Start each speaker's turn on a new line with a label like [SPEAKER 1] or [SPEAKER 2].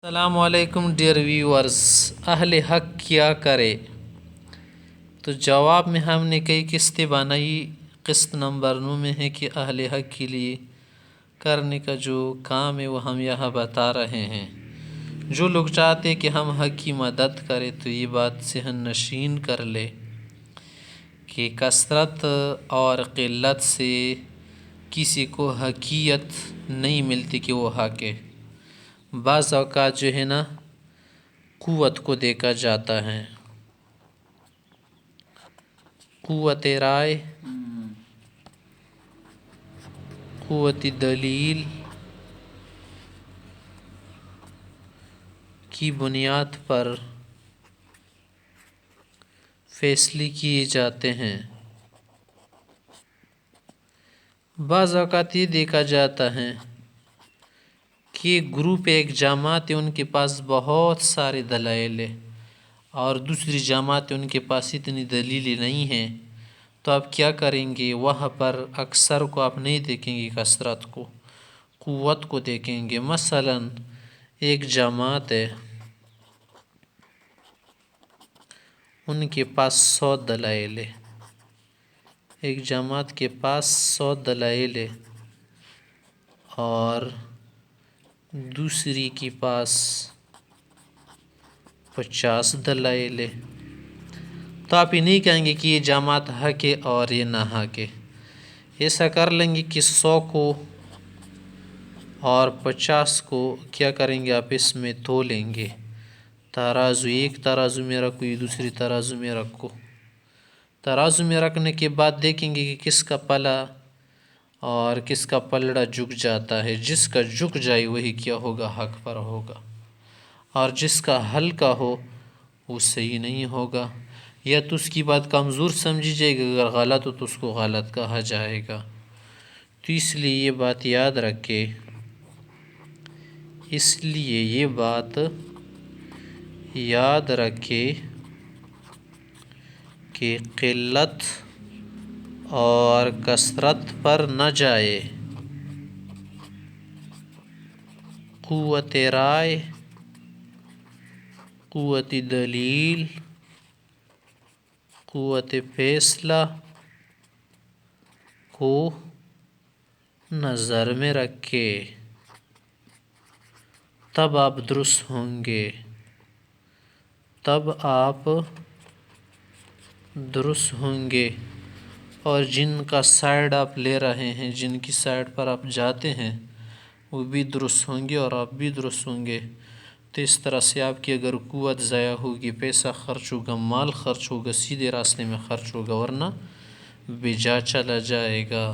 [SPEAKER 1] السلام علیکم dear viewers, اہل حق کیا کرے؟ تو جواب میں ہم نے کئی قسطیں بنائی۔ قسط نمبر 9 میں ہے کہ اہل حق کے لیے کرنے کا جو کام ہے وہ ہم یہاں بتا رہے ہیں۔ جو لوگ چاہتے کہ ہم حق کی مدد کریں تو یہ بات ذہن نشین کر لے کہ کثرت اور قلت سے کسی کو حقیقت نہیں ملتی کہ وہ حق ہے۔ بعض اوقات جو ہے نا قوت کو دیکھا جاتا ہے، قوت رائے، قوت دلیل کی بنیاد پر فیصلے کیے جاتے ہیں۔ بعض اوقات یہ دیکھا جاتا ہے کہ گروپ ایک جماعت ہے، ان کے پاس بہت سارے دلائل ہیں اور دوسری جماعت ان کے پاس اتنی دلیلیں نہیں ہیں، تو آپ کیا کریں گے؟ وہاں پر اکثر کو آپ نہیں دیکھیں گے، کثرت کو، قوت کو دیکھیں گے۔ مثلا ایک جماعت ہے، ان کے پاس 100 دلائل ہے، ایک جماعت کے پاس 100 دلائل ہے اور دوسری کے پاس 50 دلائل ہے، تو آپ یہ نہیں کہیں گے کہ یہ جماعت حق ہے اور یہ نہ حق ہے۔ ایسا کر لیں گے کہ 100 کو اور 50 کو کیا کریں گے؟ آپ اس میں تولیں گے، ترازو ایک ترازو میں رکھو، یہ دوسری ترازو میں رکھو۔ ترازو میں رکھنے کے بعد دیکھیں گے کہ کس کا پلا اور کس کا پلڑا جھک جاتا ہے۔ جس کا جھک جائے وہی کیا ہوگا؟ حق پر ہوگا، اور جس کا ہلکا ہو وہ صحیح نہیں ہوگا، یا تو اس کی بات کمزور سمجھی جائے گی، اگر غلط ہو تو اس کو غلط کہا جائے گا۔ تو اس لیے یہ بات یاد رکھے، کہ قلت اور کثرت پر نہ جائے۔ قوت رائے، قوت دلیل، قوت فیصلہ کو نظر میں رکھے، تب آپ درست ہوں گے، تب آپ درست ہوں گے۔ اور جن کا سائیڈ آپ لے رہے ہیں، جن کی سائیڈ پر آپ جاتے ہیں، وہ بھی درست ہوں گے اور آپ بھی درست ہوں گے۔ تو اس طرح سے آپ کی اگر قوت ضائع ہوگی، پیسہ خرچ ہوگا، مال خرچ ہوگا، سیدھے راستے میں خرچ ہوگا، ورنہ بے جا چلا جائے گا۔